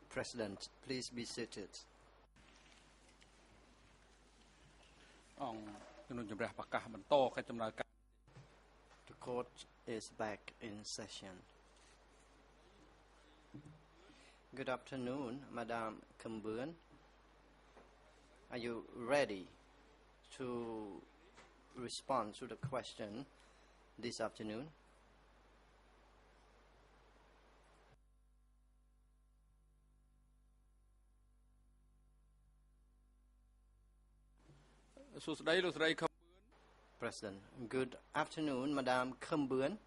President, please be seated. ជំនុំជម្រះប្រកាសបន្តកិច្ចដំណើរការ The court is back in session. Good afternoon, Madam Kambuan. Are you ready to respond to the question this afternoon? President, good afternoon, Madam Kambuan.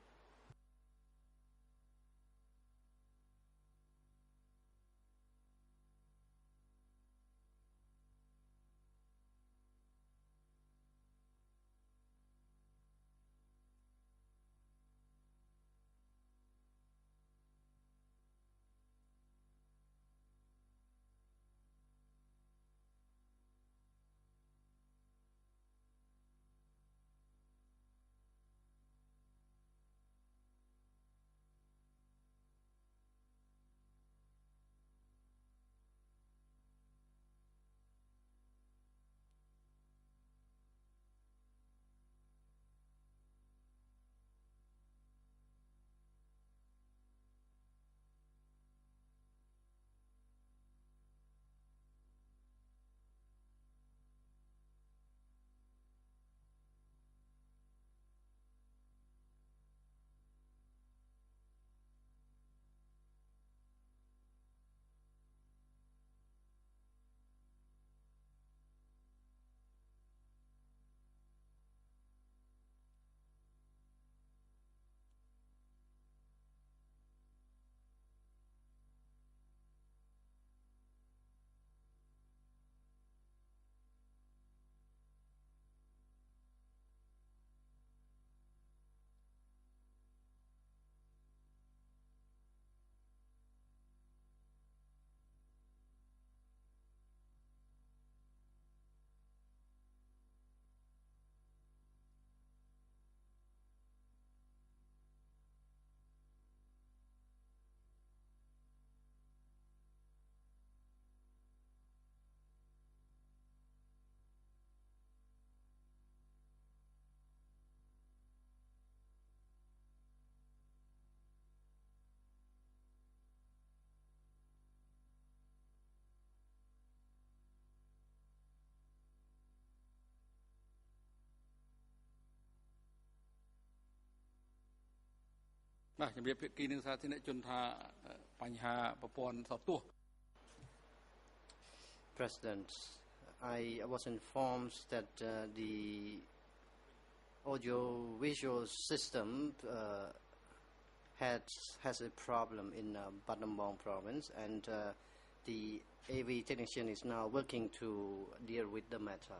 President, I was informed that the audio-visual system has a problem in Battambang province, and the AV technician is now working to deal with the matter.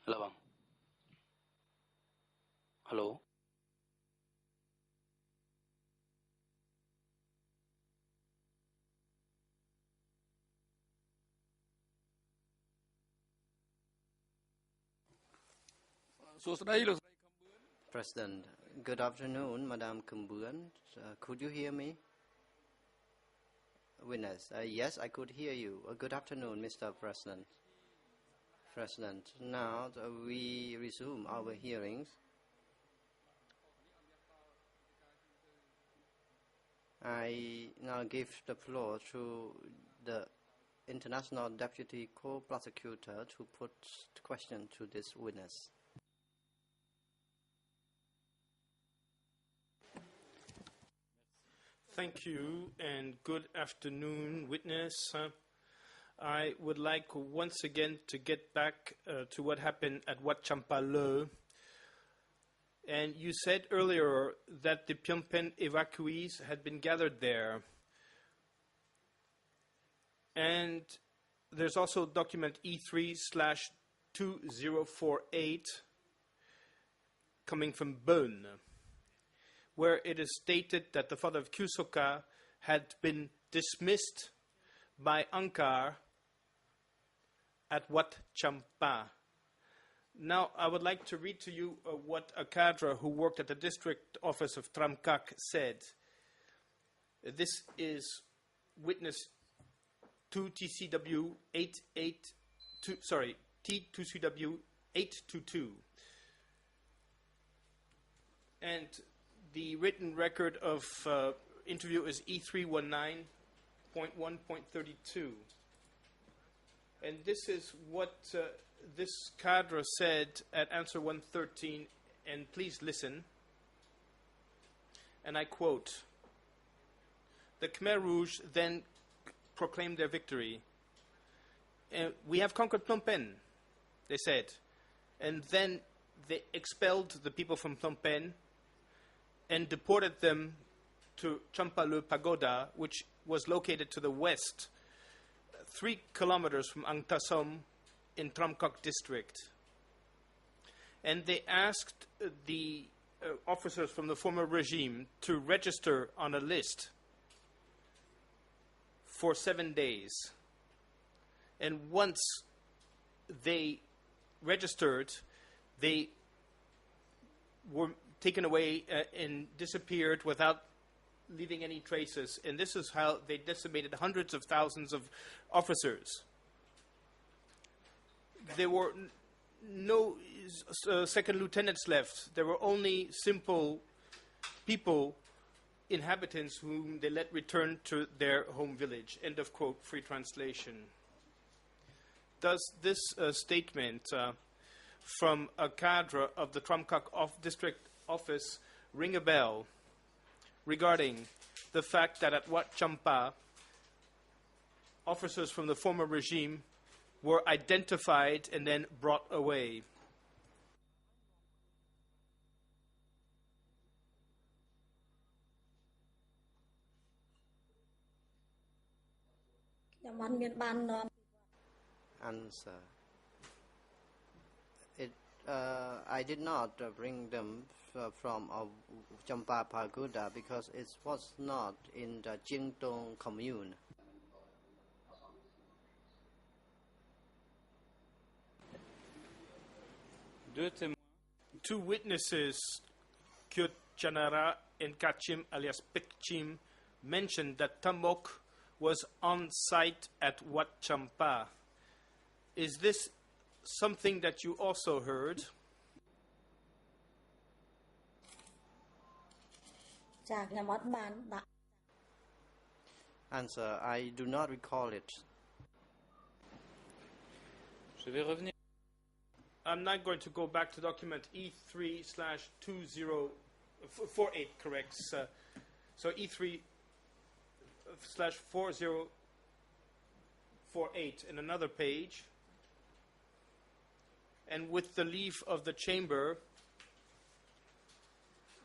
Hello, Bang. Hello. President, good afternoon, Madam Kambuan. Could you hear me? Witness, yes, I could hear you. Good afternoon, Mr. President. President, now we resume our hearings. I now give the floor to the International Deputy Co-Prosecutor to put the question to this witness. Thank you and good afternoon, witness. I would like once again to get back to what happened at Wat Champale. And you said earlier that the Phnom Penh evacuees had been gathered there. And there's also document E3/2048 coming from Bonn, where it is stated that the father of Kusoka had been dismissed by Ankar at Wat Champa. Now, I would like to read to you what a cadre who worked at the district office of Tramkak said. This is witness 2 TCW 882, sorry, T2CW 822. And the written record of interview is E319.1.32. And this is what this cadre said at answer 113, and please listen. And I quote, "The Khmer Rouge then proclaimed their victory. We have conquered Phnom Penh," they said. And then they expelled the people from Phnom Penh and deported them to Champale Pagoda, which was located to the west, 3 kilometers from Ang Tasom in Tramkak district. And they asked the officers from the former regime to register on a list for 7 days. And once they registered, they were taken away and disappeared without leaving any traces. And this is how they decimated hundreds of thousands of officers. There were no second lieutenants left. There were only simple people, inhabitants, whom they let return to their home village. End of quote, free translation. Does this statement from a cadre of the Tramkak district office ring a bell regarding the fact that at Wat Champa, officers from the former regime were identified and then brought away? Answer. I did not bring them from Champa Pagoda because it was not in the Jingdong commune. Two witnesses, Kyot Chanara and Kachim alias Pikchim, mentioned that Tamok was on site at Wat Champa. Is this something that you also heard? Answer. I do not recall it. I'm not going to go back to document E3/2048, correct? So E3/4048 in another page. And with the leave of the chamber,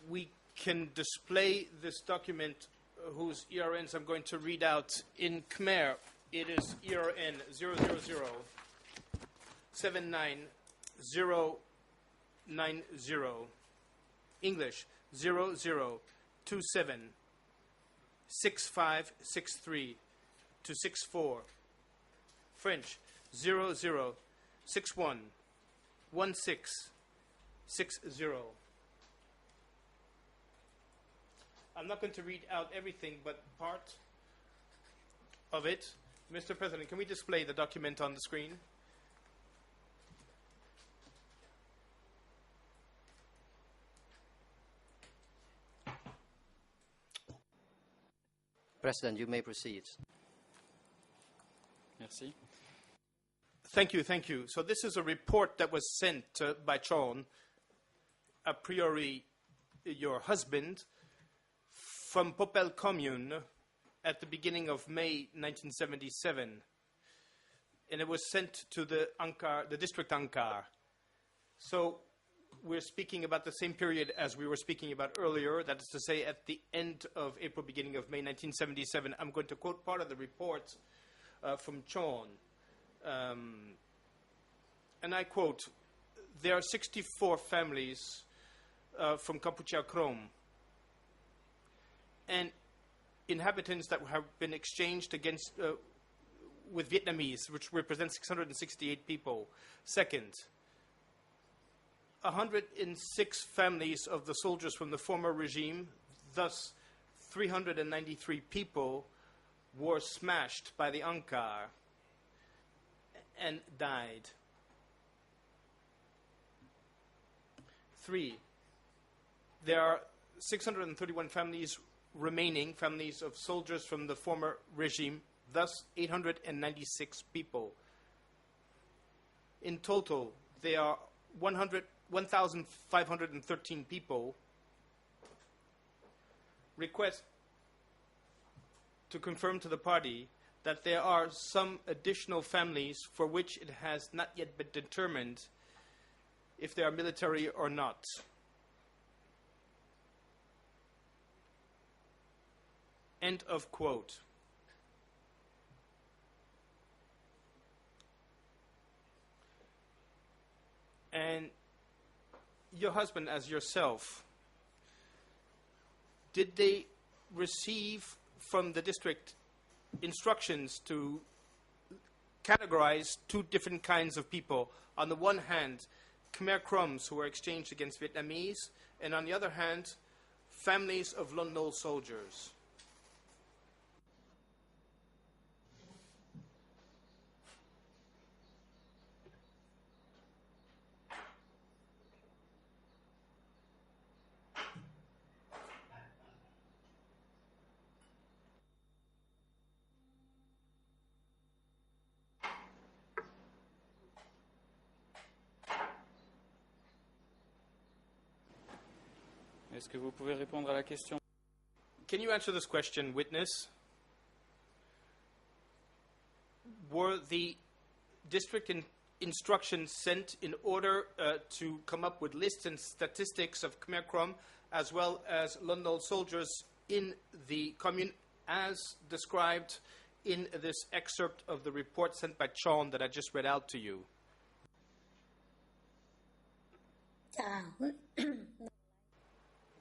we can display this document whose ERNs I'm going to read out in Khmer. It is ERN 000-79090. English 00276563-64. French 00611660. I'm not going to read out everything, but part of it. Mr. President, can we display the document on the screen? President, you may proceed. Merci. Thank you, thank you. So this is a report that was sent by Chon, a priori your husband, from Popel Commune at the beginning of May 1977. and it was sent to the Angkar, the district Angkar. So we're speaking about the same period as we were speaking about earlier, that is to say at the end of April, beginning of May 1977. I'm going to quote part of the report from Chon. And I quote, "There are 64 families from Kampuchea Krom and inhabitants that have been exchanged against with Vietnamese, which represents 668 people. Second, 106 families of the soldiers from the former regime, thus 393 people, were smashed by the Angkar and died. 3, there are 631 families remaining, families of soldiers from the former regime, thus 896 people. In total, there are 1,513 people. Request to confirm to the party that there are some additional families for which it has not yet been determined if they are military or not." End of quote. And your husband, as yourself, did they receive from the district instructions to categorize two different kinds of people? On the one hand, Khmer Kroms who were exchanged against Vietnamese, and on the other hand, families of Lon Nol soldiers. Est-ce que vous pouvez répondre à la question? Can you answer this question, witness? Were the district instructions sent in order to come up with lists and statistics of Khmer Krom as well as Lon Nol soldiers in the commune as described in this excerpt of the report sent by Chon that I just read out to you?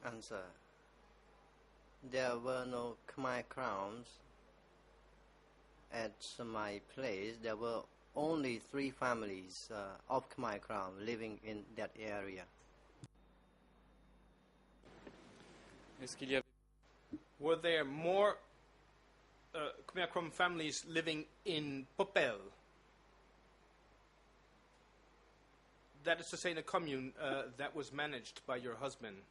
Answer. There were no Khmer crowns at my place. There were only 3 families of Khmer crown living in that area. Est-ce qu'il y avait Were there more Khmer Krom families living in Popel? That is to say, in a commune that was managed by your husband.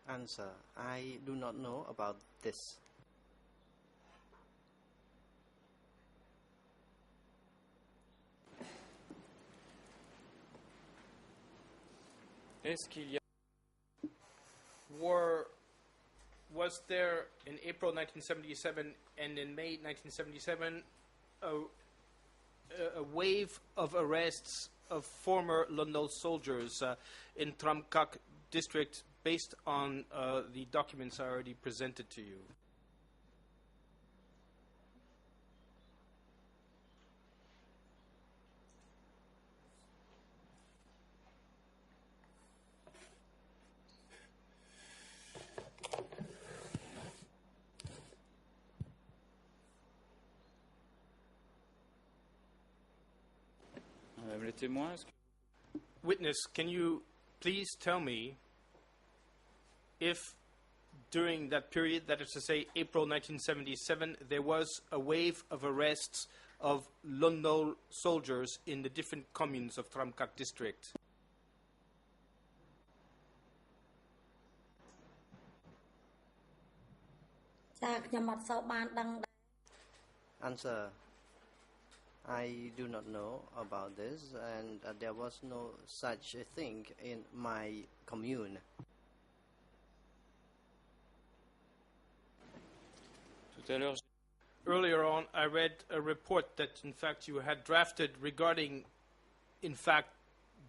Answer. I do not know about this. Est-ce qu'il y a Was there in April 1977 and in May 1977 a wave of arrests of former Lon Nol soldiers in Tram Kak district based on the documents I already presented to you? les témoins? Est-ce que Witness, can you please tell me if during that period, that is to say April 1977, there was a wave of arrests of Lon Nol soldiers in the different communes of Tram Kak district? Answer. I do not know about this, and there was no such a thing in my commune. Tout à l'heure, Earlier on, I read a report that, in fact, you had drafted regarding, in fact,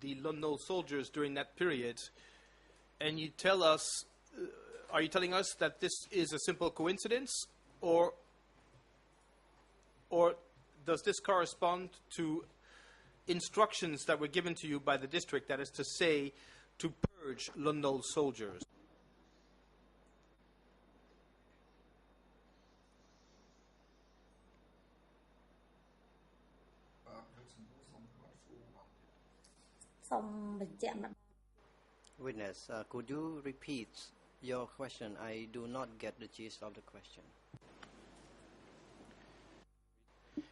the Lon Nol soldiers during that period. And you tell us, are you telling us that this is a simple coincidence, or does this correspond to instructions that were given to you by the district, that is to say, to purge Lon Nol soldiers? Witness, could you repeat your question? I do not get the gist of the question.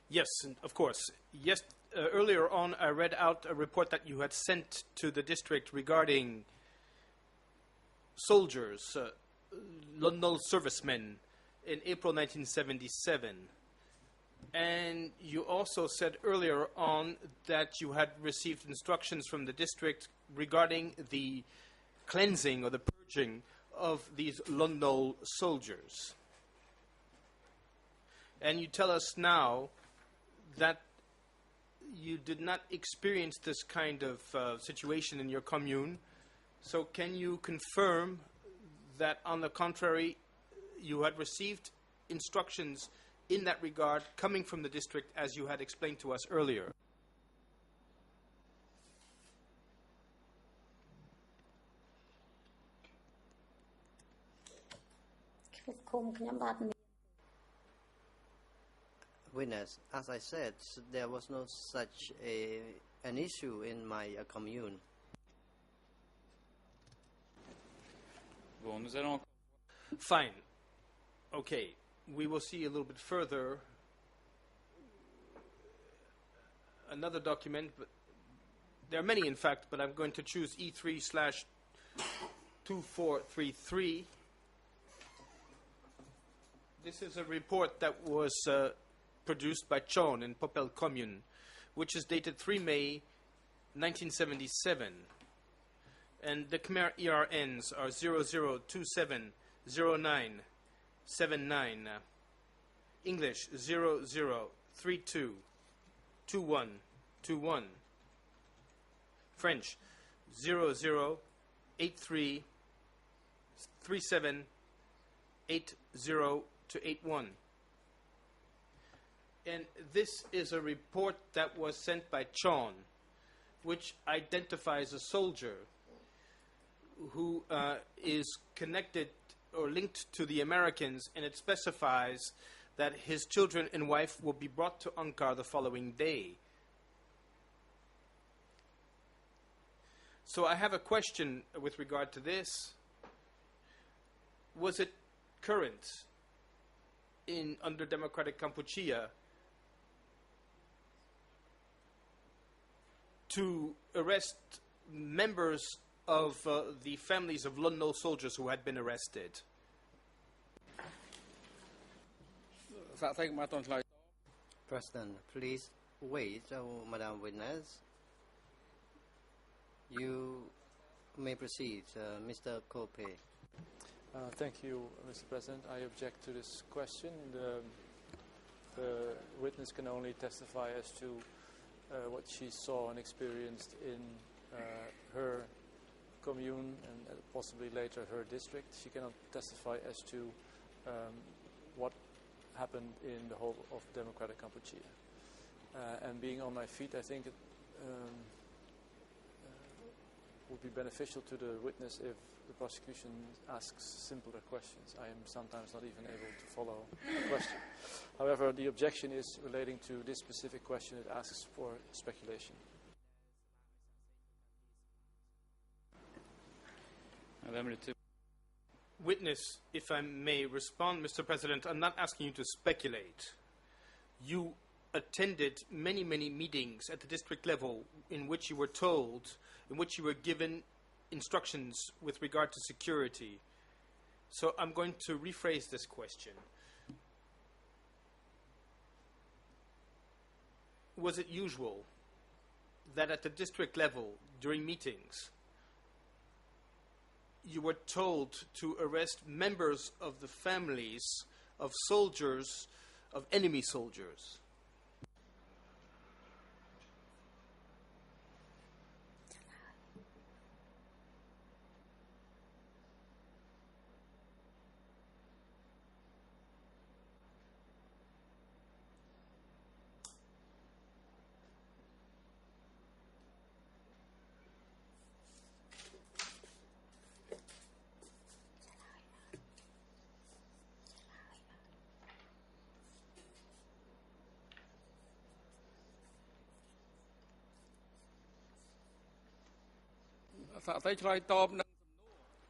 Yes, of course. Yes, earlier on I read out a report that you had sent to the district regarding soldiers, Lon Nol servicemen, in April 1977. And you also said earlier on that you had received instructions from the district regarding the cleansing or the purging of these Lon Nol soldiers. And you tell us now that you did not experience this kind of situation in your commune. So can you confirm that, on the contrary, you had received instructions in that regard coming from the district, as you had explained to us earlier? Witness, as I said, there was no such an issue in my commune. bon, nous allons Fine. Okay. We will see a little bit further another document, but there are many, in fact, but I'm going to choose E3/2433. This is a report that was produced by Chon in Popel Commune, which is dated 3 May 1977. And the Khmer ERNs are 00270979, English 00322121, French 00833780-81. And this is a report that was sent by Chon, which identifies a soldier who is connected or linked to the Americans, and it specifies that his children and wife will be brought to Ankara the following day. So I have a question with regard to this. Was it current under Democratic Kampuchea to arrest members of the families of Lon Nol soldiers who had been arrested? សាកសីមកអត់ទាន់ឆ្លើយ President, please wait, Madam Witness. You may proceed, Mr. Kope. Thank you, Mr. President. I object to this question. The witness can only testify as to what she saw and experienced in her commune and possibly later her district. She cannot testify as to what happened in the whole of Democratic Kampuchea. And being on my feet, I think it would be beneficial to the witness if the prosecution asks simpler questions. I am sometimes not even able to follow the question. However, the objection is relating to this specific question. It asks for speculation. Madame le témoin. Witness, if I may respond, Mr. President, I'm not asking you to speculate. You attended many, many meetings at the district level in which you were told, in which you were given instructions with regard to security. So I'm going to rephrase this question. Was it usual that at the district level, during meetings, you were told to arrest members of the families of soldiers, of enemy soldiers.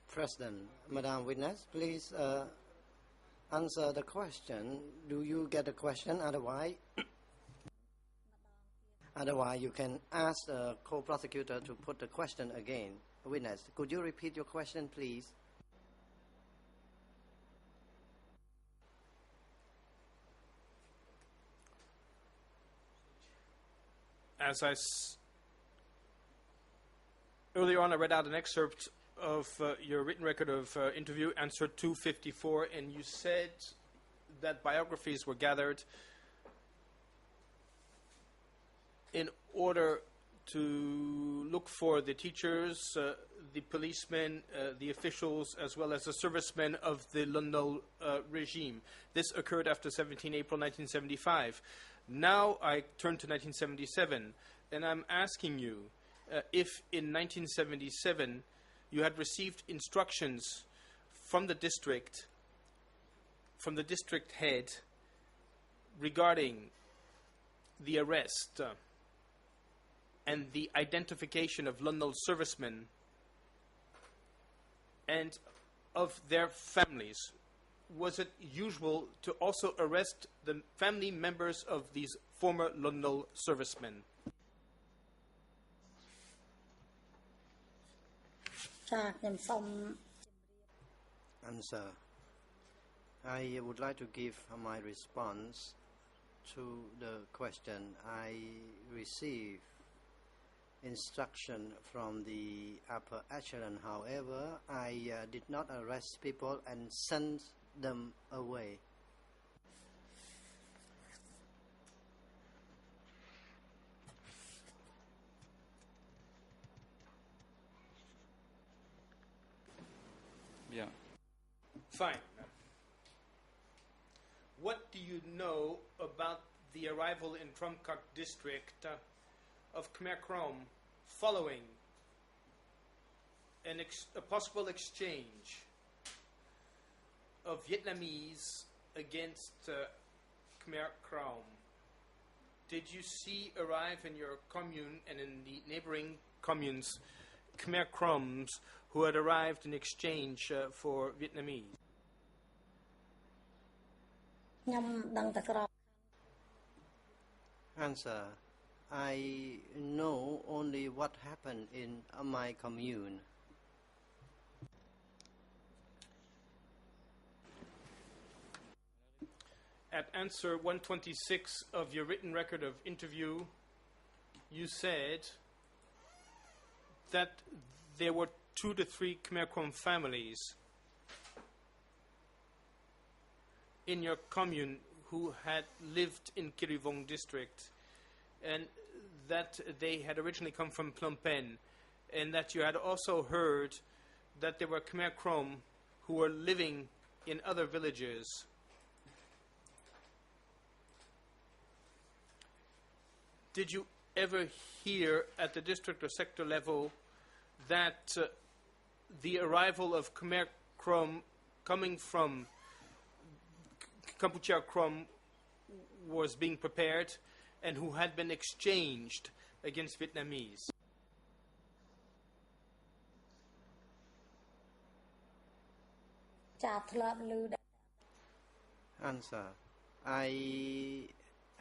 President, Madam Witness, please answer the question. Do you get the question? Otherwise, you can ask the co-prosecutor to put the question again. Witness, could you repeat your question, please? As earlier on, I read out an excerpt of your written record of interview, answer 254, and you said that biographies were gathered in order to look for the teachers, the policemen, the officials, as well as the servicemen of the Lon Nol regime. This occurred after 17 April 1975. Now I turn to 1977, and I'm asking you if in 1977 you had received instructions from the district head regarding the arrest and the identification of Lon Nol servicemen and of their families. Was it usual to also arrest the family members of these former Lon Nol servicemen? Answer. I would like to give my response to the question. I received instruction from the upper echelon. However, I did not arrest people and send them away. Yeah. Fine. What do you know about the arrival in Trumkak district of Khmer Krom following a possible exchange of Vietnamese against Khmer Krom? Did you see arrive in your commune and in the neighboring communes Khmer Kroms who had arrived in exchange for Vietnamese? Answer. I know only what happened in my commune. At answer 126 of your written record of interview, you said that there were 2 to 3 Khmer Krom families in your commune who had lived in Kirivong district, and that they had originally come from Phnom Penh, and that you had also heard that there were Khmer Krom who were living in other villages. Did you ever hear at the district or sector level that the arrival of Khmer Krom coming from Kampuchea Krom was being prepared and who had been exchanged against Vietnamese? Answer. I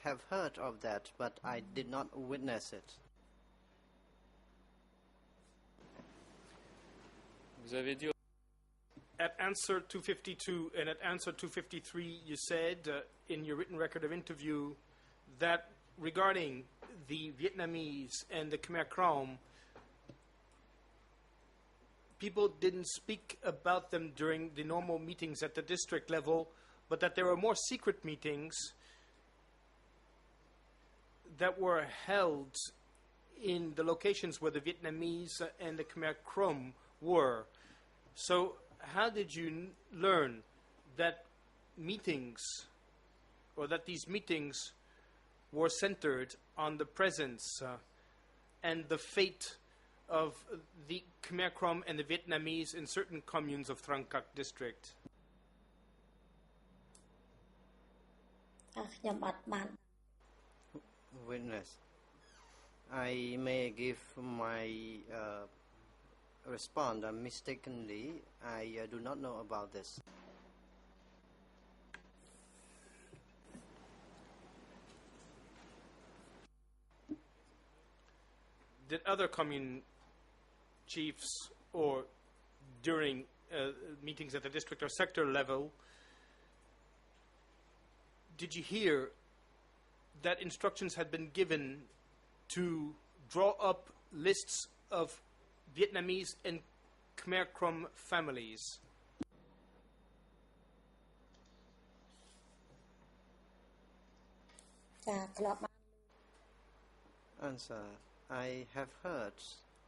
have heard of that, but I did not witness it. Vous avez dit At answer 252 and at answer 253, you said in your written record of interview that regarding the Vietnamese and the Khmer Krom, people didn't speak about them during the normal meetings at the district level, but that there were more secret meetings that were held in the locations where the Vietnamese and the Khmer Krom were. So how did you learn that meetings, or that these meetings were centered on the presence and the fate of the Khmer Krom and the Vietnamese in certain communes of Trang Kak district? Witness, I may give my response mistakenly. I do not know about this. Did other commune chiefs, or during meetings at the district or sector level, did you hear that instructions had been given to draw up lists of Vietnamese and Khmer Krom families? Answer, I have heard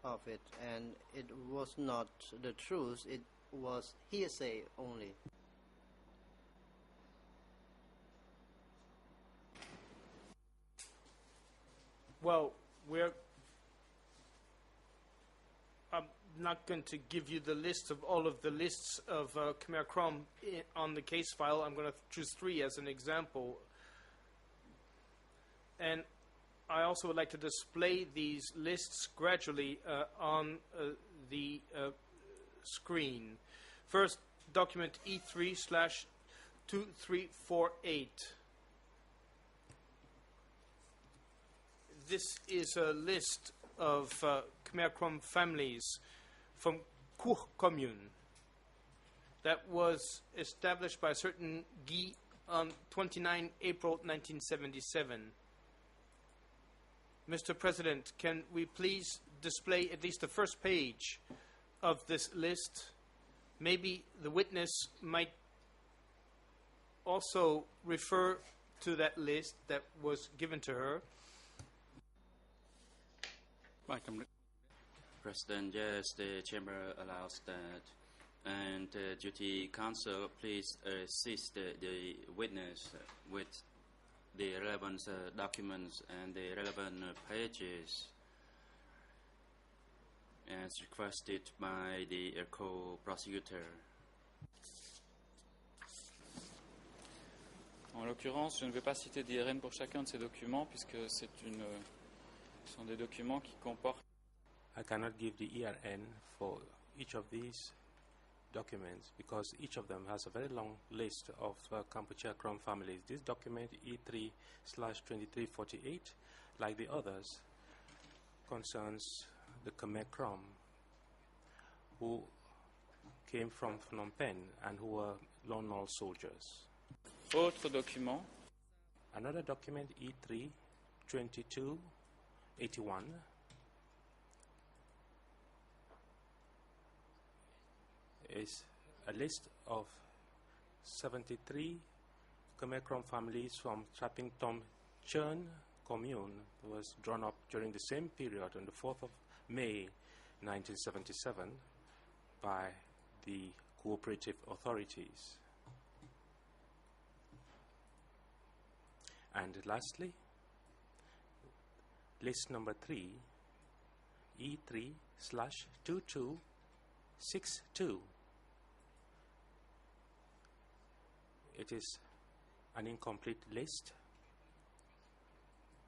of it, and it was not the truth, it was hearsay only. Well, I'm not going to give you the list of all of the lists of Khmer Krom on the case file. I'm going to choose 3 as an example. And I also would like to display these lists gradually on the screen. First, document E3/2348. This is a list of Khmer Krom families from Kuch commune that was established by a certain Guy on 29 April 1977. Mr. President, can we please display at least the first page of this list? Maybe the witness might also refer to that list that was given to her. President, yes, the chamber allows that. And duty counsel, please assist the witness with the relevant documents and the relevant pages as requested by the co-prosecutor. En l'occurrence, je ne vais pas citer d'IRN pour chacun de ces documents puisque ce sont des documents qui comportent. I cannot give the ERN for each of these documents because each of them has a very long list of Kampuchea Krom families. This document E3/2348, like the others, concerns the Khmer Krom who came from Phnom Penh and who were Lone Nol soldiers. Autre document. Another document E3/2281 is a list of 73 Khmer Krom families from Trapping Tom Chern commune. It was drawn up during the same period on the 4th of May 1977 by the cooperative authorities. And lastly, list number 3, E3/2262. It is an incomplete list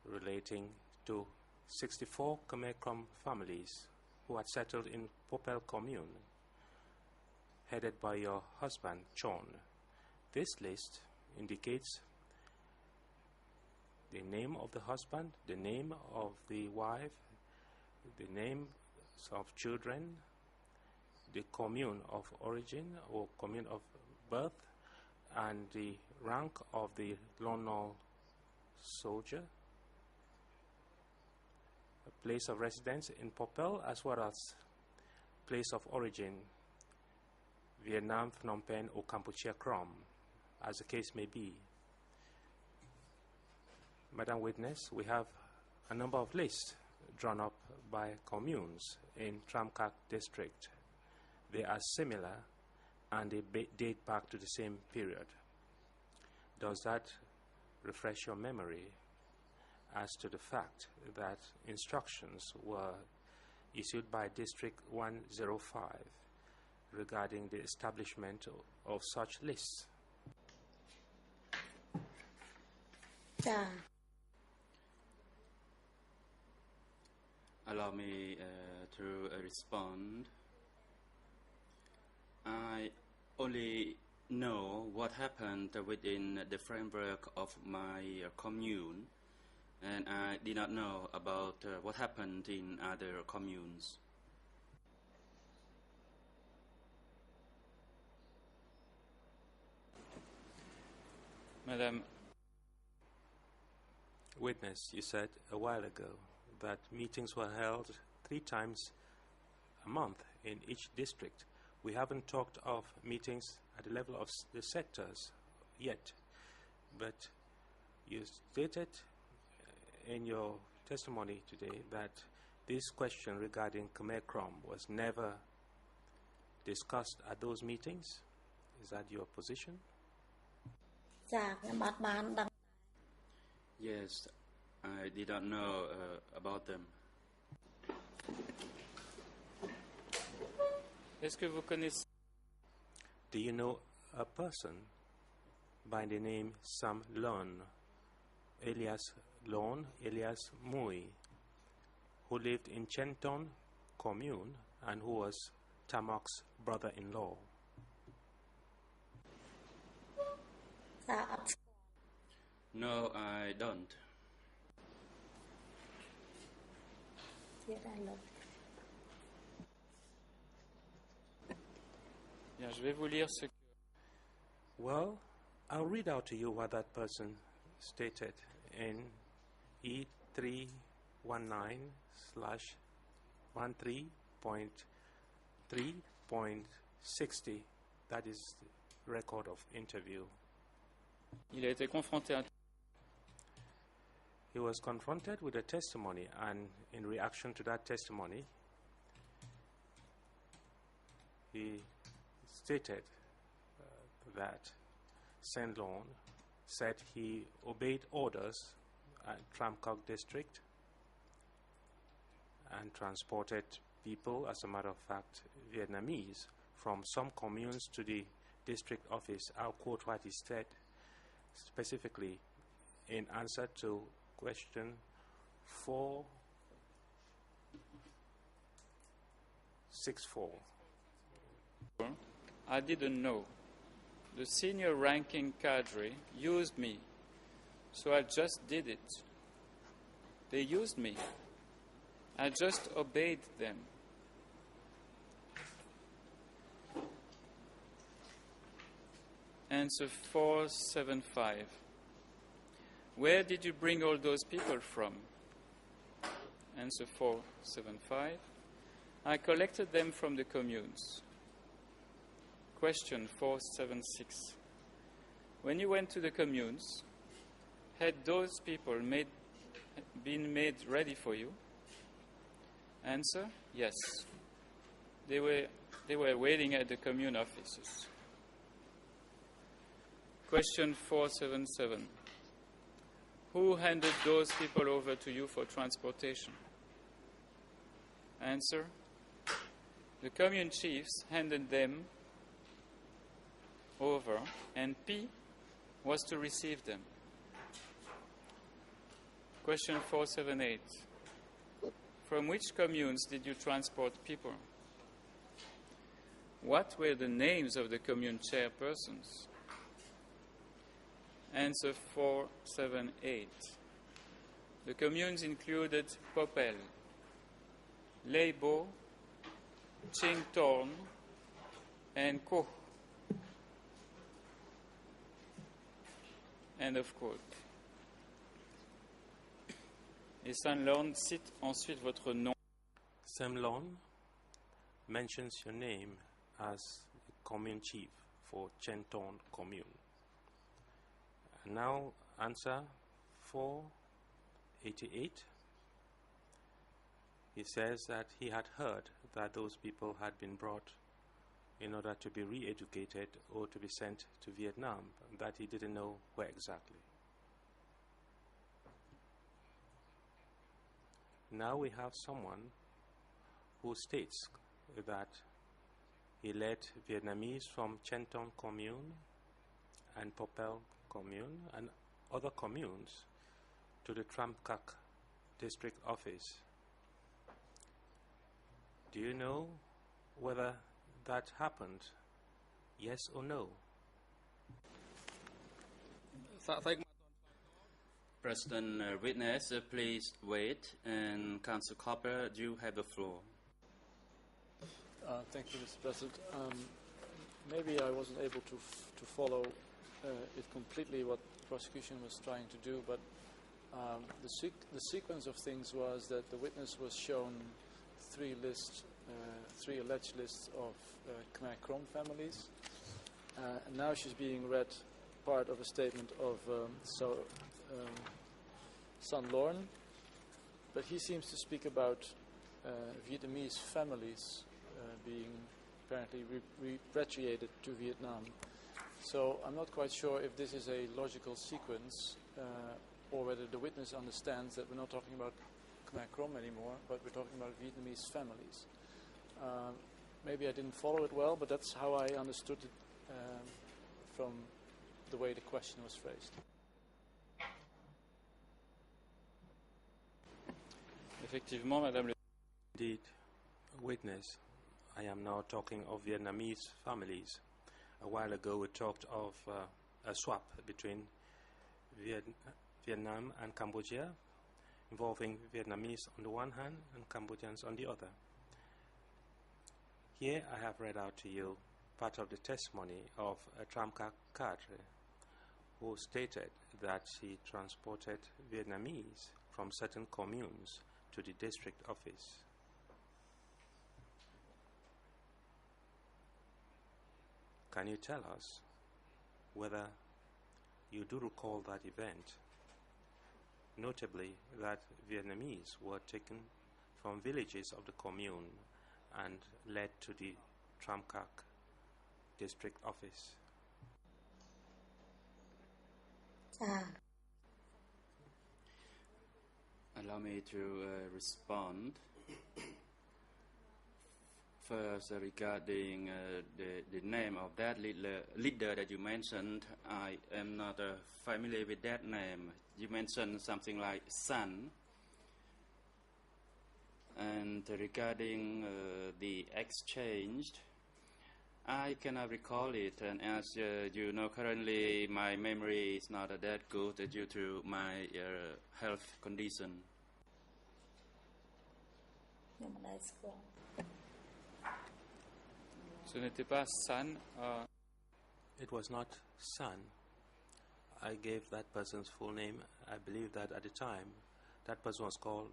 relating to 64 Khmer Krom families who had settled in Popel commune, headed by your husband, Chon. This list indicates the name of the husband, the name of the wife, the names of children, the commune of origin or commune of birth, and the rank of the Lone Nol soldier, a place of residence in Popel, as well as place of origin, Vietnam, Phnom Penh, or Kampuchea Krom. as the case may be. Madam Witness, we have a number of lists drawn up by communes in Tramkak district. They are similar and they date back to the same period. Does that refresh your memory as to the fact that instructions were issued by District 105 regarding the establishment of such lists? Allow me to respond. I only know what happened within the framework of my commune, and I did not know about what happened in other communes. Madame, Witness, you said a while ago that meetings were held 3 times a month in each district. We haven't talked of meetings at the level of the sectors yet, but you stated in your testimony today that this question regarding Khmer Krom was never discussed at those meetings. Is that your position? Yes, I did not know about them. est-ce que vous connaissez Do you know a person by the name Sam Lon, alias Lon, alias Mui, who lived in Chenton commune and who was Tamok's brother-in-law? No, I don't. Bien, je vais vous lire ce que... Well, I'll read out to you what that person stated in E319/13.3.60. That is the record of interview. Il a été confronté à... He was confronted with a testimony, and in reaction to that testimony, he stated that Senlon said he obeyed orders at Tramkak district and transported people, as a matter of fact, Vietnamese, from some communes to the district office. I'll quote what he said specifically in answer to question 464. I didn't know. The senior ranking cadre used me, so I just did it. They used me. I just obeyed them. Answer 475. Where did you bring all those people from? Answer 475. I collected them from the communes. Question 476. When you went to the communes, had those people been made ready for you? Answer, yes. They were waiting at the commune offices. Question 477. Who handed those people over to you for transportation? Answer, the commune chiefs handed them over, and P was to receive them. Question 478. From which communes did you transport people? What were the names of the commune chairpersons? Answer 478. The communes included Popel, Leibo, Chingtorn, and Koh. End of quote. Et Saint-Lorne cite ensuite votre nom. Semlon mentions your name as the commune chief for Chenton commune. Now, answer 488. He says that he had heard that those people had been brought in order to be re-educated or to be sent to Vietnam, that he didn't know where exactly. Now we have someone who states that he led Vietnamese from Chen Ton commune and Popel commune and other communes to the Tram Kak district office. Do you know whether that happened? Yes or no? President witness, please wait. And Council Copper, you have the floor. Thank you, Mr. President. Maybe I wasn't able to follow it completely what the prosecution was trying to do, but the sequence of things was that the witness was shown three alleged lists of Khmer Krom families, and now she's being read part of a statement of Son Lorne, but he seems to speak about Vietnamese families being apparently repatriated to Vietnam. So I'm not quite sure if this is a logical sequence or whether the witness understands that we're not talking about Khmer Krom anymore, but we're talking about Vietnamese families. Maybe I didn't follow it well, but that's how I understood it from the way the question was phrased. Effectivement, Madame le Indeed, witness, I am now talking of Vietnamese families. A while ago we talked of a swap between Vietnam and Cambodia, involving Vietnamese on the one hand and Cambodians on the other. Here I have read out to you part of the testimony of Tram Kak Kadre, who stated that she transported Vietnamese from certain communes to the district office. Can you tell us whether you do recall that event? Notably that Vietnamese were taken from villages of the commune and led to the Tram Kak district office. Allow me to respond. First, regarding the name of that leader that you mentioned, I am not familiar with that name. You mentioned something like Son. And regarding the exchange, I cannot recall it. And as you know, currently my memory is not that good due to my health condition. Ce n'était pas San. It was not San. I gave that person's full name. I believe that at the time that person was called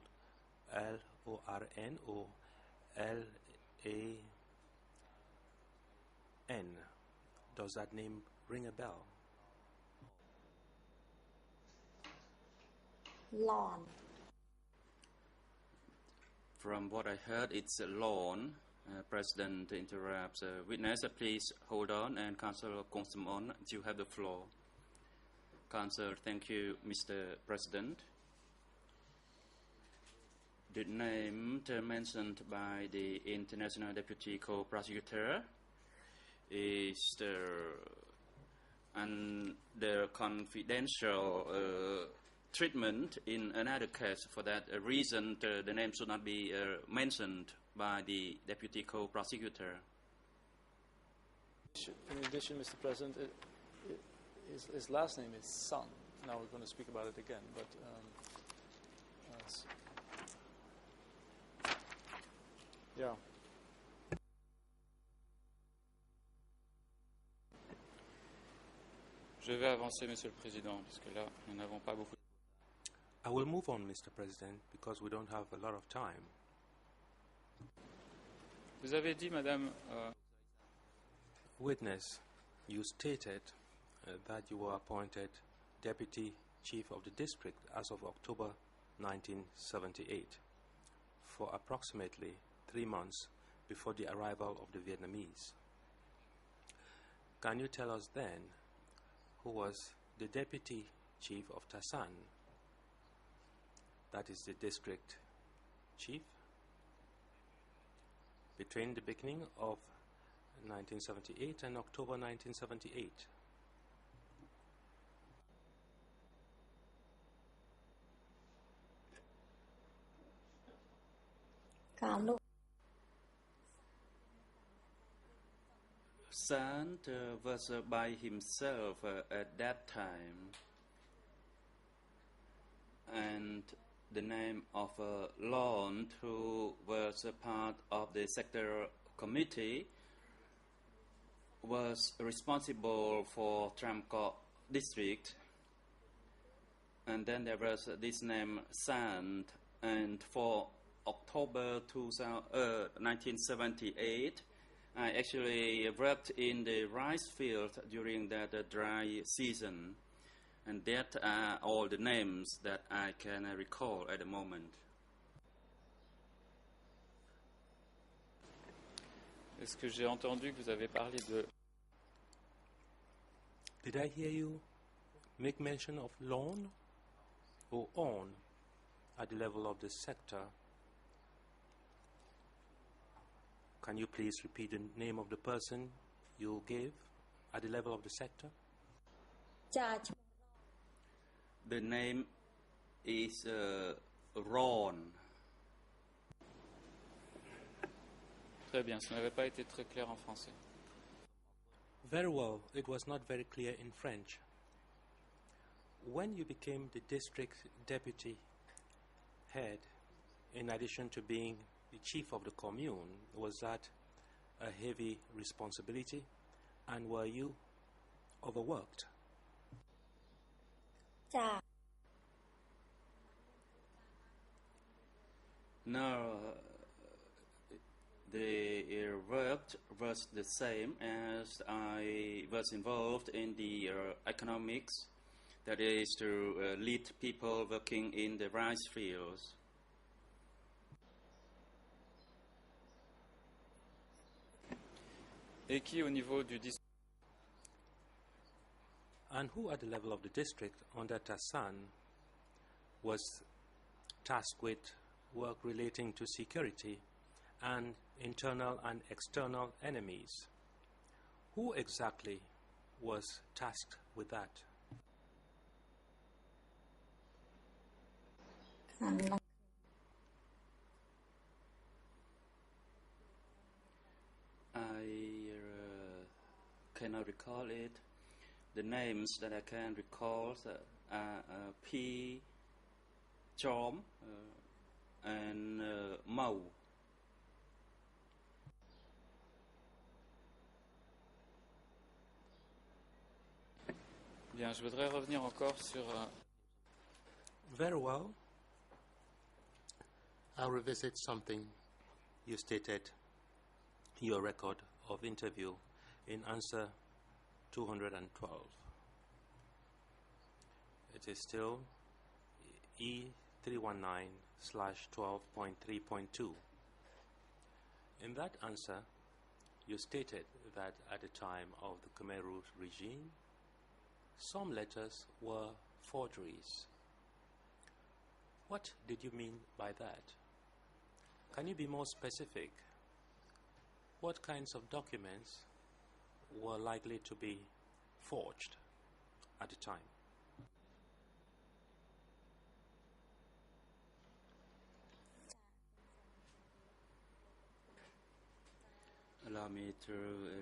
L-O-R-N or L-A-N. Does that name ring a bell? Lawn. From what I heard, it's a lawn. President interrupts witness. Please hold on, and Councillor Kong Samon, you have the floor. Councillor, thank you, Mr. President. The name mentioned by the International Deputy Co-Prosecutor is under confidential treatment in another case. For that reason, the name should not be mentioned by the Deputy Co-Prosecutor. In addition, Mr. President, his last name is Son. Now we're going to speak about it again, but yeah. Je vais avancer, Monsieur le Président, parce que là, nous n'avons pas beaucoup. I will move on, Mr. President, because we don't have a lot of time. Vous avez dit, Madame. Witness, you stated that you were appointed deputy chief of the district as of October 1978, for approximately 3 months before the arrival of the Vietnamese. Can you tell us then who was the deputy chief of Ta San? That is the district chief between the beginning of 1978 and October 1978. Sant was by himself at that time, and the name of Lon, who was a part of the sector committee, was responsible for Tram Co district. And then there was this name Sant, and for October 1978, I actually worked in the rice field during that dry season, and that are all the names that I can recall at the moment. Est-ce que j'ai entendu que vous avez parlé de... Did I hear you make mention of loan or on at the level of the sector? Can you please repeat the name of the person you gave at the level of the sector? The name is Ron. Très bien, ça n'avait pas été très clair en français. Very well, it was not very clear in French. When you became the district deputy head, in addition to being the chief of the commune, was that a heavy responsibility, and were you overworked? No, the work was the same, as I was involved in the economics, that is to lead people working in the rice fields. Et qui, au niveau du district, And who at the level of the district under Ta San was tasked with work relating to security and internal and external enemies? Who exactly was tasked with that? I cannot recall it. The names that I can recall are P. Chom and Mao. Bien, je voudrais revenir encore sur... Very well. I'll revisit something you stated, your record of interview in answer 212. It is still E319/12.3.2. In that answer, you stated that at the time of the Khmer Rouge regime, some letters were forgeries. What did you mean by that? Can you be more specific? What kinds of documents were likely to be forged at the time? Allow me to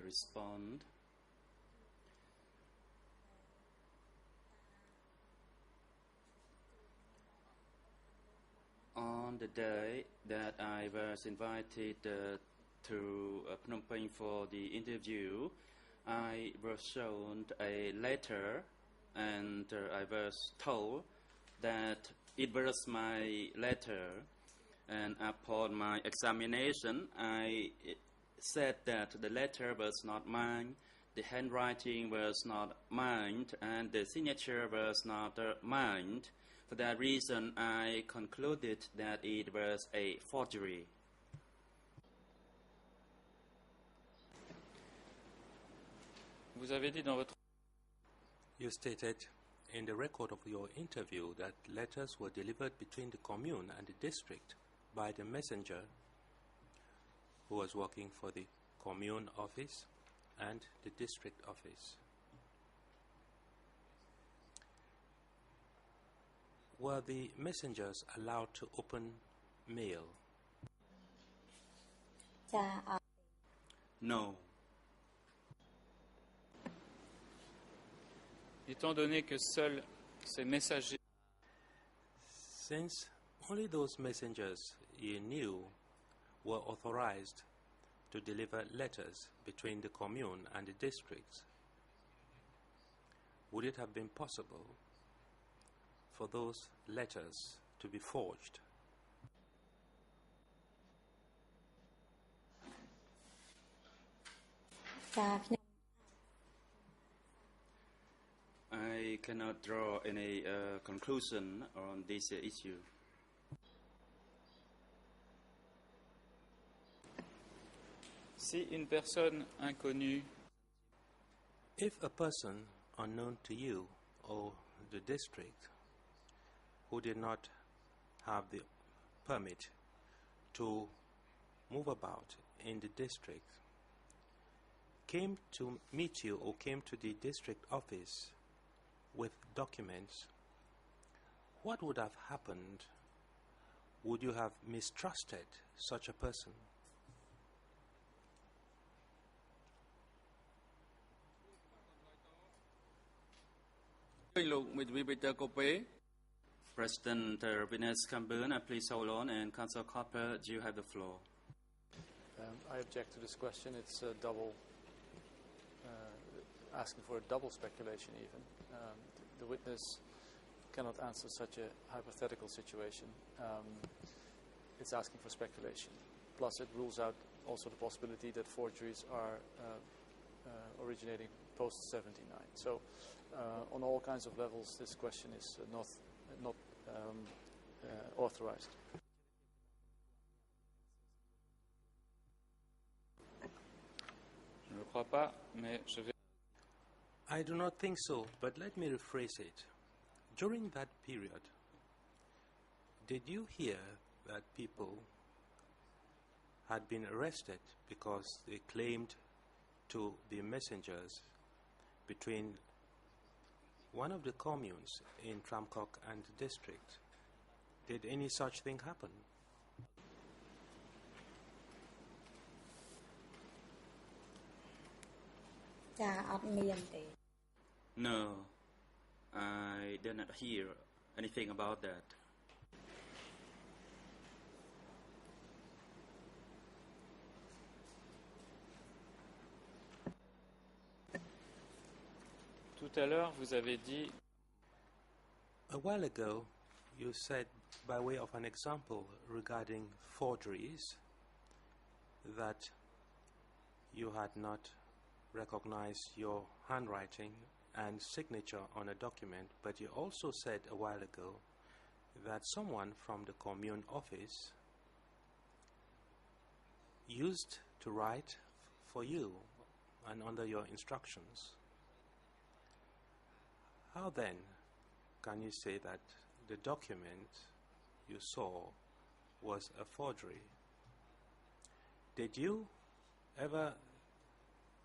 respond. On the day that I was invited to Phnom Penh for the interview, I was shown a letter, and I was told that it was my letter. And upon my examination, I said that the letter was not mine, the handwriting was not mine and the signature was not mine. For that reason, I concluded that it was a forgery. Vous avez dit dans votre... You stated in the record of your interview that letters were delivered between the commune and the district by the messenger who was working for the commune office and the district office. Were the messengers allowed to open mail? No. Étant donné que seuls ces messagers Since only those messengers you knew were authorized to deliver letters between the commune and the districts, would it have been possible for those letters to be forged? I cannot draw any conclusion on this issue. Si une personne inconnue If a person unknown to you or the district who did not have the permit to move about in the district came to meet you or came to the district office with documents, what would have happened? Would you have mistrusted such a person? President Venus Cambodia, please hold on, and Councillor Copper, you have the floor. I object to this question. It's a double, asking for a double speculation even. The witness cannot answer such a hypothetical situation. It's asking for speculation. Plus it rules out also the possibility that forgeries are originating post-79. So on all kinds of levels this question is not authorized. Je ne crois pas, mais je vais... I do not think so, but let me rephrase it. During that period, did you hear that people had been arrested because they claimed to be messengers between one of the communes in Tramcock and the district? Did any such thing happen? No, I did not hear anything about that. Tout à l'heure, vous avez dit... A while ago, you said, by way of an example regarding forgeries, that you had not recognized your handwriting and signature on a document, but you also said a while ago that someone from the commune office used to write for you and under your instructions. How then can you say that the document you saw was a forgery? Did you ever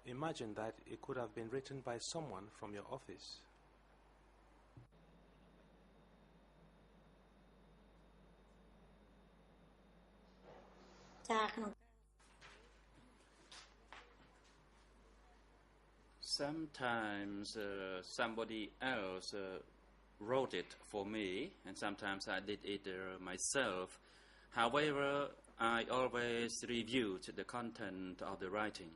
imagine that it could have been written by someone from your office? Sometimes somebody else wrote it for me, and sometimes I did it myself. However, I always reviewed the content of the writing.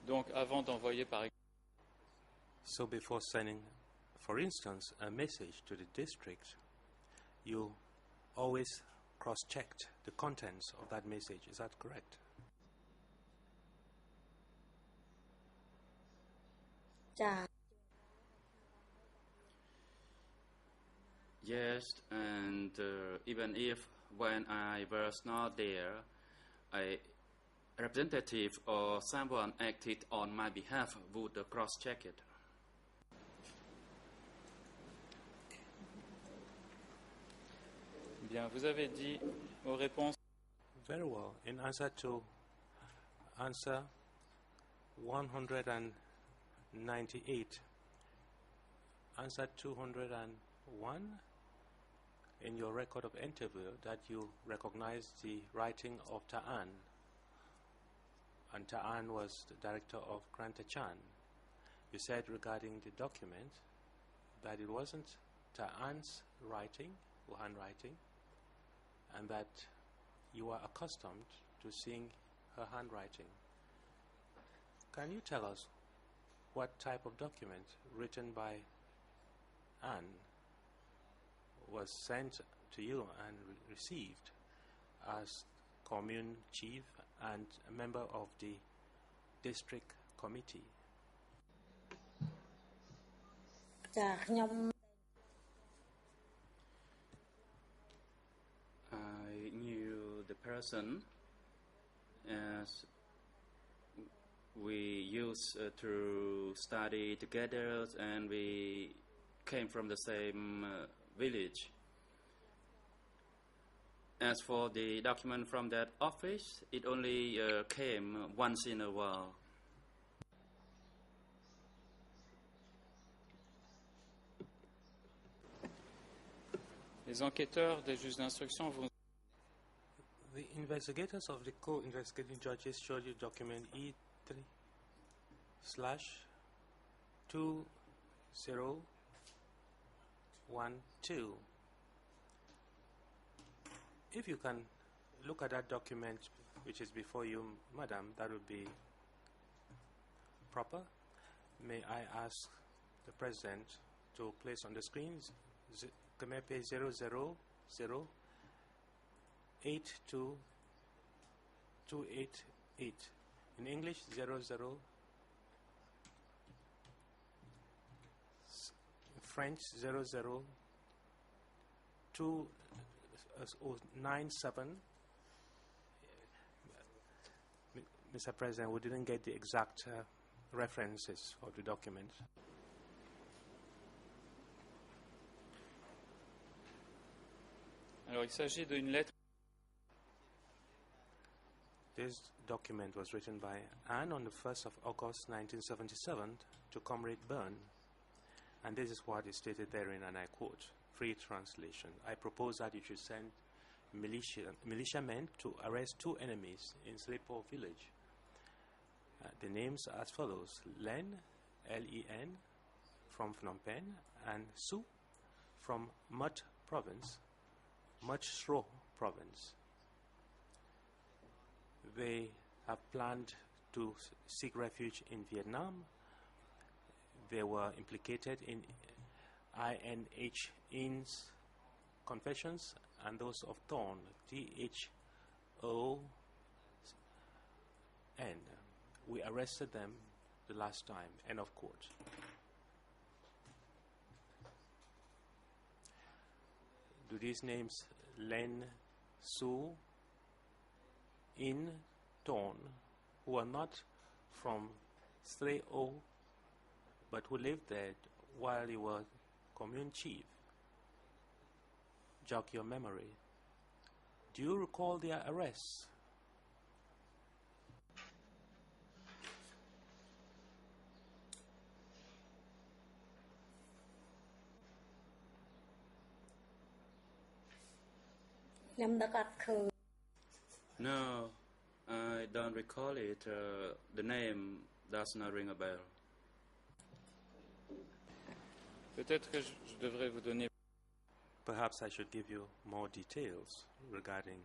Donc, avant d'envoyer par exemple... So before sending, for instance, a message to the district, you always cross-checked the contents of that message. Is that correct? Yes, and even if when I was not there, a representative or someone acted on my behalf would cross-check it. Bien, vous avez dit aux réponses. Very well. In answer to answer 198, answer 201, in your record of interview that you recognize the writing of Ta'an, and Ta'an was the director of Kranta Chan. You said regarding the document that it wasn't Ta'an's writing or handwriting, and that you are accustomed to seeing her handwriting. Can you tell us what type of document written by Anne was sent to you and received as commune chief and a member of the district committee? I knew the person as we used to study together, and we came from the same village. As for the document from that office, it only came once in a while. Les enquêteurs des juges d'instruction vont. The investigators of the co-investigating judges showed you document E3/2012. If you can look at that document which is before you, madam, that would be proper. May I ask the President to place on the screen Khmer page 00082288. In English, 00. French, 00297. Mr. President, we didn't get the exact references of the document. Alors, il s'agit d'une lettre. This document was written by Anne on the 1st of August 1977 to Comrade Byrne, and this is what is stated therein, and I quote, free translation. I propose that you should send militiamen to arrest two enemies in Slipo village. The names are as follows: Len, L-E-N, from Phnom Penh, and Su, from Mut province, Mut Sro province. They have planned to seek refuge in Vietnam. They were implicated in INH In's confessions and those of Thorn, T-H-O-N. We arrested them the last time, end of quote. Do these names, Len, Su, In, Thorn, who are not from Stray O, but who lived there while you were commune chief, jog your memory? Do you recall their arrests? No, I don't recall it. The name does not ring a bell. Peut-être que je devrais vous donner. Perhaps I should give you more details regarding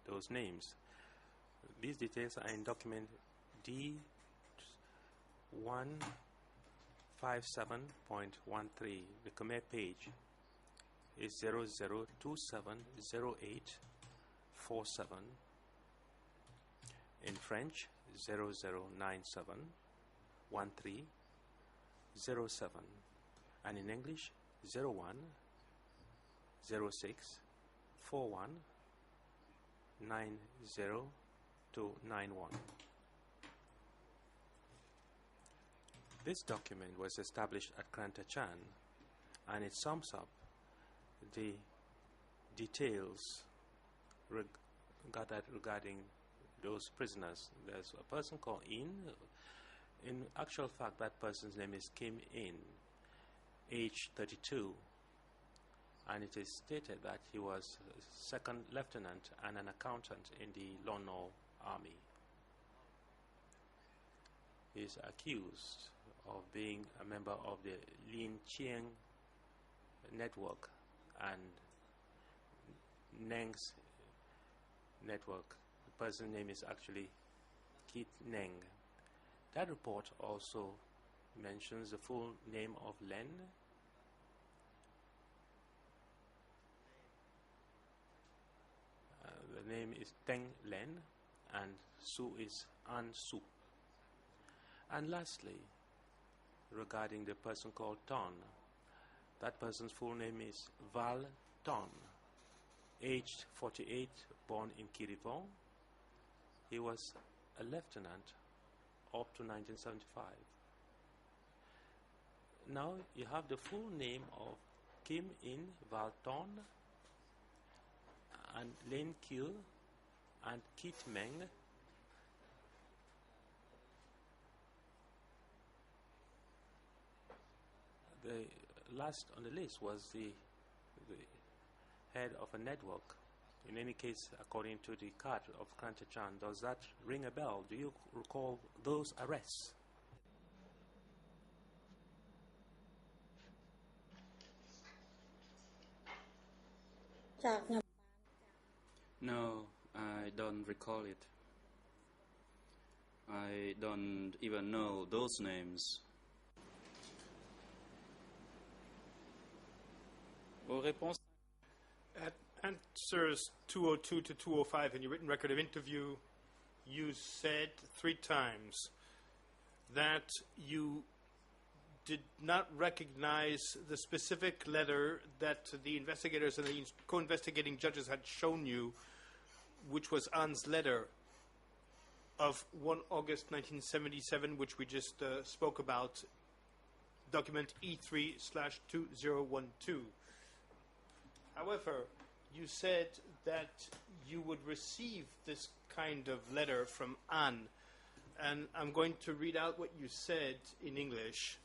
those names. These details are in document D157.13, the Khmer page, is 00270847. In French, 00971307. And in English, 0106419091. This document was established at Krantachan, and it sums up the details regarding those prisoners. There's a person called In. In actual fact, that person's name is Kim In, age 32, and it is stated that he was a second lieutenant and an accountant in the Lono Army. He is accused of being a member of the Lin Chiang network and Neng's network. The person's name is actually Kit Neng. That report also mentions the full name of Len. The name is Teng Len, and Su is An Su. And lastly, regarding the person called Ton, that person's full name is Val Ton, aged 48, born in Kirivong. He was a lieutenant up to 1975. Now you have the full name of Kim In Val Ton and Len Kil and Kit Meng. The last on the list was the head of a network. In any case, according to the card of Krantachan, does that ring a bell? Do you recall those arrests? No, I don't recall it. I don't even know those names. Aux réponses. At answers 202 to 205 in your written record of interview, you said 3 times that you did not recognize the specific letter that the investigators and the co-investigating judges had shown you, which was An's letter of 1 August 1977, which we just spoke about, document E3/2012. However, you said that you would receive this kind of letter from An, and I'm going to read out what you said in English.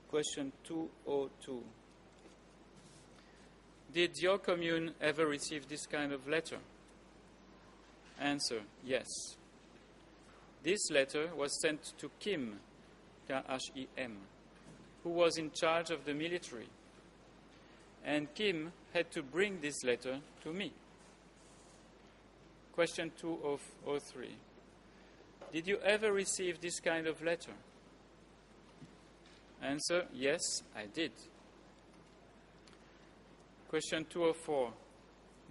Question 202. Did your commune ever receive this kind of letter? Answer, yes. This letter was sent to Kim, K-H-I-M, who was in charge of the military. And Kim had to bring this letter to me. Question 203. Did you ever receive this kind of letter? Answer, yes, I did. Question 204.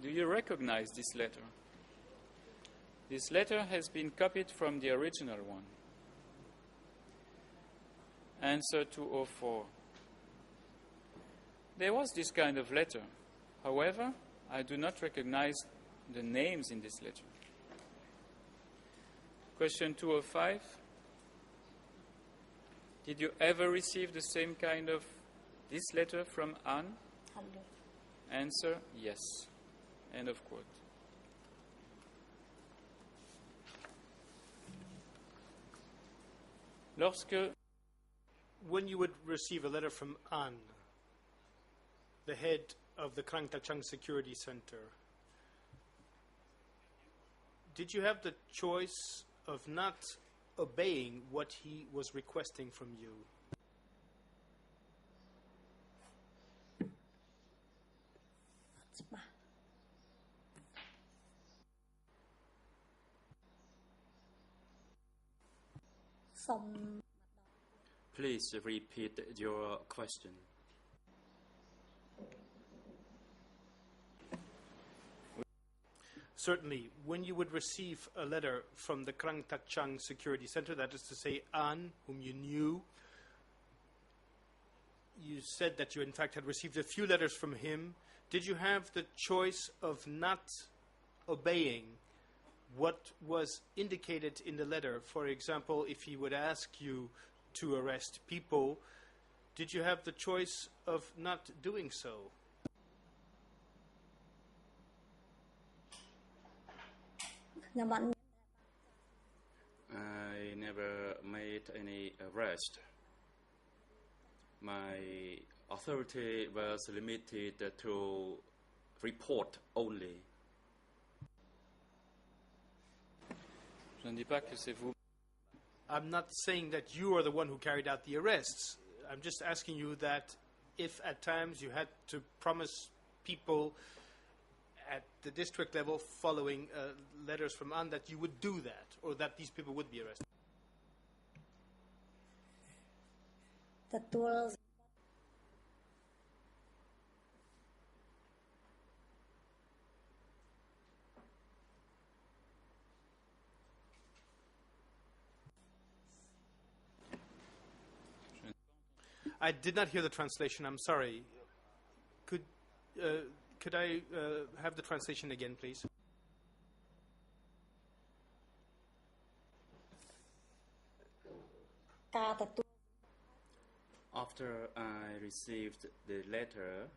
Do you recognize this letter? This letter has been copied from the original one. Answer 204. There was this kind of letter. However, I do not recognize the names in this letter. Question 205. Did you ever receive the same kind of this letter from Anne? Answer, yes. End of quote. When you would receive a letter from Anne, the head of the Krantachan Security Center, did you have the choice of not obeying what he was requesting from you? Please repeat your question. Certainly. When you would receive a letter from the Krang Tachang Security Center, that is to say An, whom you knew, you said that you in fact had received a few letters from him. Did you have the choice of not obeying what was indicated in the letter? For example, if he would ask you to arrest people, did you have the choice of not doing so? I never made any arrest. My authority was limited to report only. Je ne dis pas que c'est vous. I'm not saying that you are the one who carried out the arrests. I'm just asking you that if at times you had to promise people at the district level following letters from An that you would do that, or that these people would be arrested. I did not hear the translation. I'm sorry. Could I have the translation again, please? After I received the letter,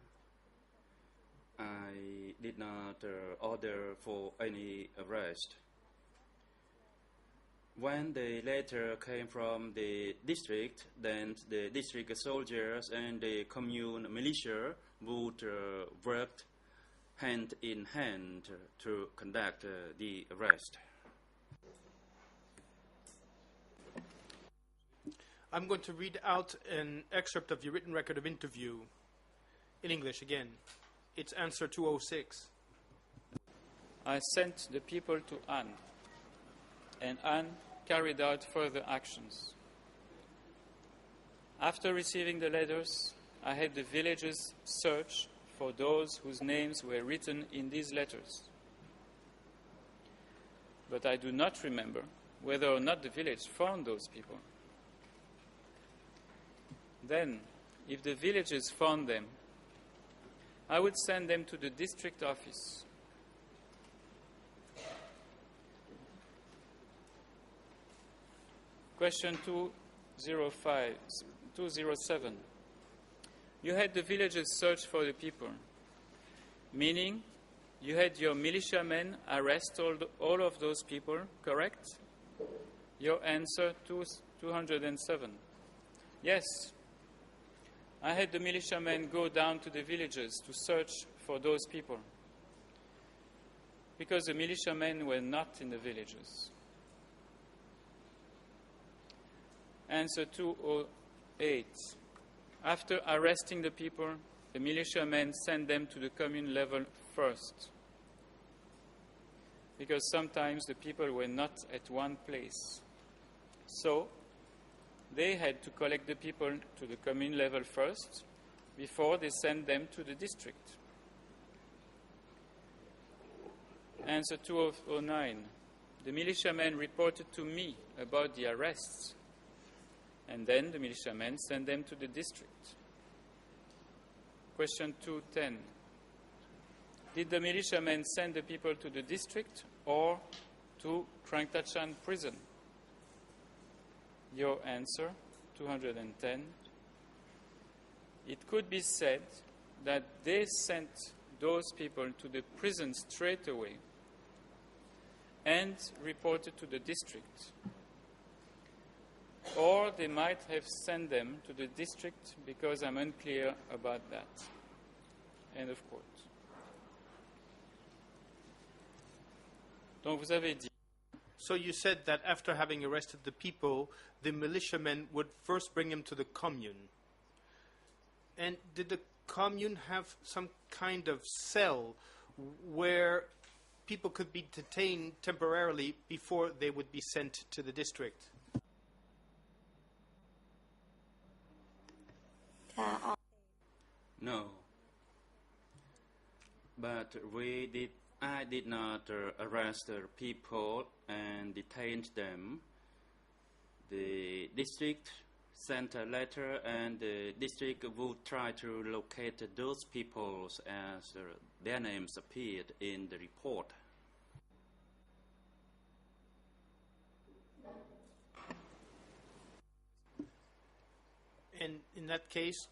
I did not order for any arrest. When the letter came from the district, then the district soldiers and the commune militia would work hand in hand to conduct the arrest. I'm going to read out an excerpt of your written record of interview in English again. It's answer 206. I sent the people to An, and An carried out further actions. After receiving the letters, I had the villagers search for those whose names were written in these letters. But I do not remember whether or not the village found those people. Then, if the villagers found them, I would send them to the district office. Question 207. You had the villagers search for the people, meaning you had your militiamen arrest all of those people, correct? Your answer 207. Yes. I had the militiamen go down to the villages to search for those people, because the militiamen were not in the villages. Answer 208. After arresting the people, the militiamen sent them to the commune level first, because sometimes the people were not at one place. So, they had to collect the people to the commune level first before they sent them to the district. Answer 209. The militiamen reported to me about the arrests, and then the militiamen sent them to the district. Question 210. Did the militiamen send the people to the district or to Krang Tachan prison? Your answer, 210. It could be said that they sent those people to the prison straight away and reported to the district. Or they might have sent them to the district because I'm unclear about that. End of quote. Donc vous avez dit. So you said that after having arrested the people, the militiamen would first bring him to the commune. And did the commune have some kind of cell where people could be detained temporarily before they would be sent to the district? No. But we did I did not arrest the people and detain them. The district sent a letter, and the district would try to locate those people as their names appeared in the report. And in that case,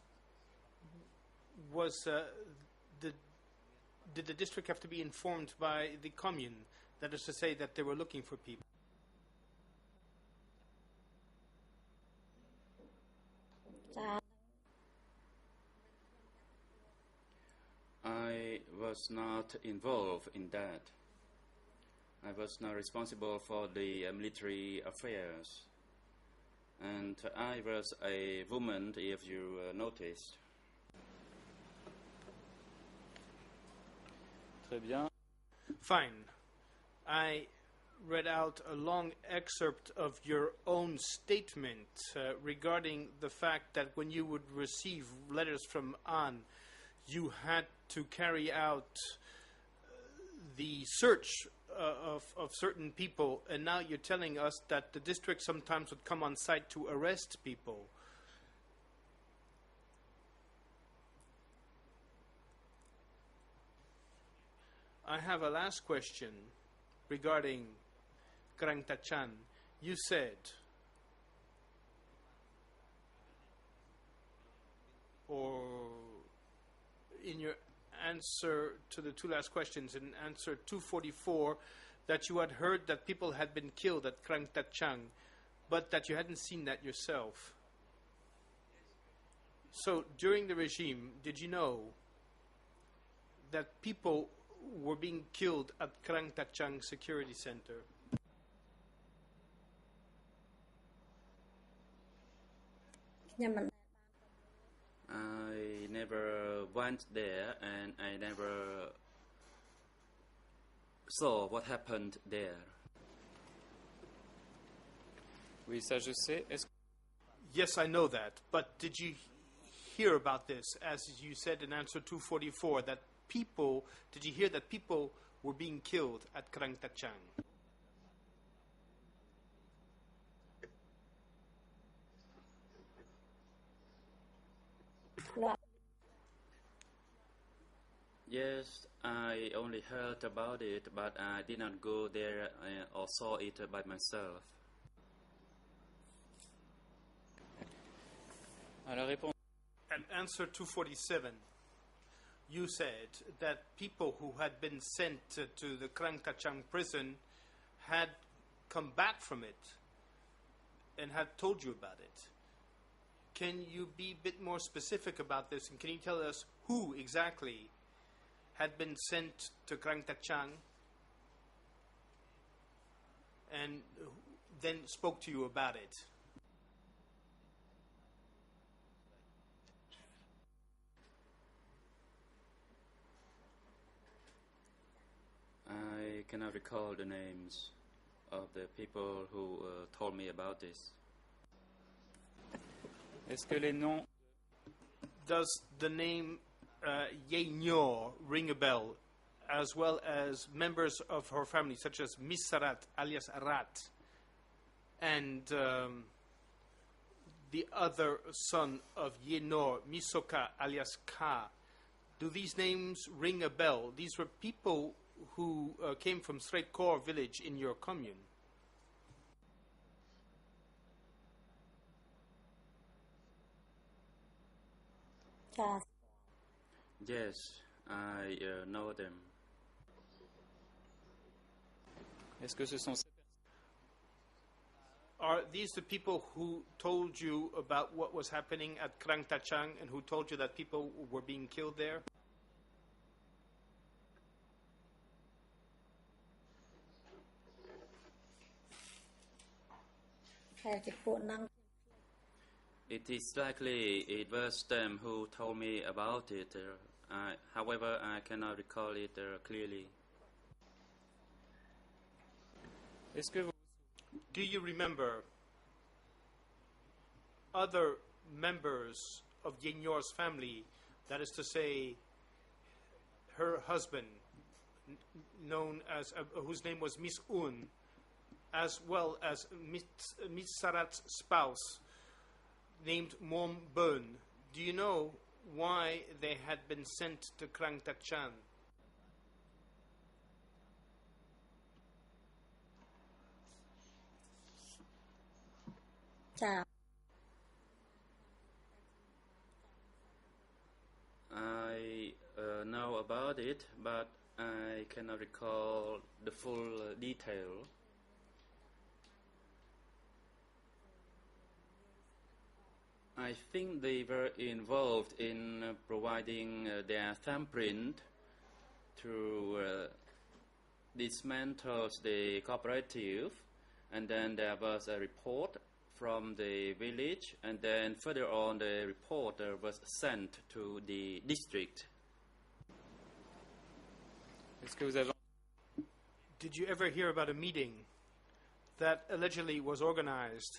did the district have to be informed by the commune? That is to say that they were looking for people. I was not involved in that. I was not responsible for the military affairs. And I was a woman, if you noticed. Très bien. Fine. I read out a long excerpt of your own statement regarding the fact that when you would receive letters from Anne, you had to carry out the search of certain people, and now you're telling us that the district sometimes would come on site to arrest people. I have a last question regarding Krang Tachan. You said, or in your answer to the two last questions, in answer 244, that you had heard that people had been killed at Krang Tachang, but that you hadn't seen that yourself. So during the regime, did you know that people were being killed at Krang Tachang Security Center? I never went there, and I never saw what happened there. Oui, ça je sais. Est-ce Yes, I know that. But did you hear about this, as you said in answer 244, that people, did you hear that people were being killed at Krang Tachang? Yes, I only heard about it, but I did not go there or saw it by myself. À la réponse. At answer 247, you said that people who had been sent to the Krang Tachang prison had come back from it and had told you about it. Can you be a bit more specific about this, and can you tell us who exactly had been sent to Krang Tachang and then spoke to you about it? I cannot recall the names of the people who told me about this. Est-ce que les noms Does the name Ye Nyo ring a bell, as well as members of her family, such as Miss Sarat, alias Rat, and the other son of Ye Nor, Misoka, alias Ka? Do these names ring a bell? These were people who came from Sreit Kor village in your commune. Yes, I know them. est-ce que ce sont ces Are these the people who told you about what was happening at Krang Tachang and who told you that people were being killed there? It is likely it was them who told me about it. However, I cannot recall it clearly. Est-ce que vous Do you remember other members of Yenyor's family, that is to say, her husband, known as whose name was Miss Un, as well as Miss Sarat's spouse, named Mom Bön. Do you know why they had been sent to Krang Takchan? I know about it, but I cannot recall the full detail. I think they were involved in providing their thumbprint to dismantle the cooperative, and then there was a report from the village, and then further on the report was sent to the district. Est-ce que vous avez... Did you ever hear about a meeting that allegedly was organized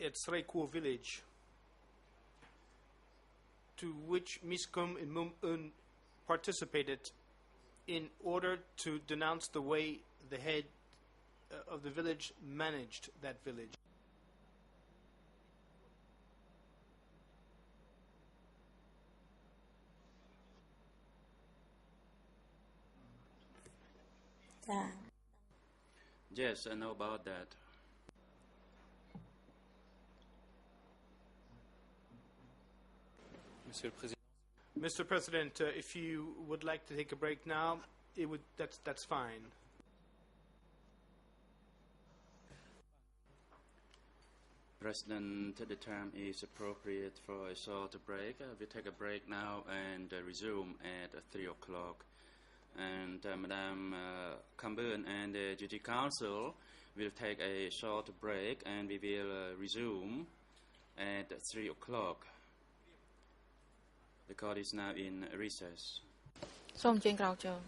at Sreiko village, to which Miss Kum and Mum Un participated in order to denounce the way the head of the village managed that village? Yes, I know about that. Monsieur le Président. Mr. President, if you would like to take a break now, that's fine. President, the time is appropriate for a short break. We take a break now and resume at 3 o'clock. And Madame Cambodia and the Duty Council will take a short break, and we will resume at 3 o'clock. The court is now in recess. សូមអញ្ជើញក្រោកចូល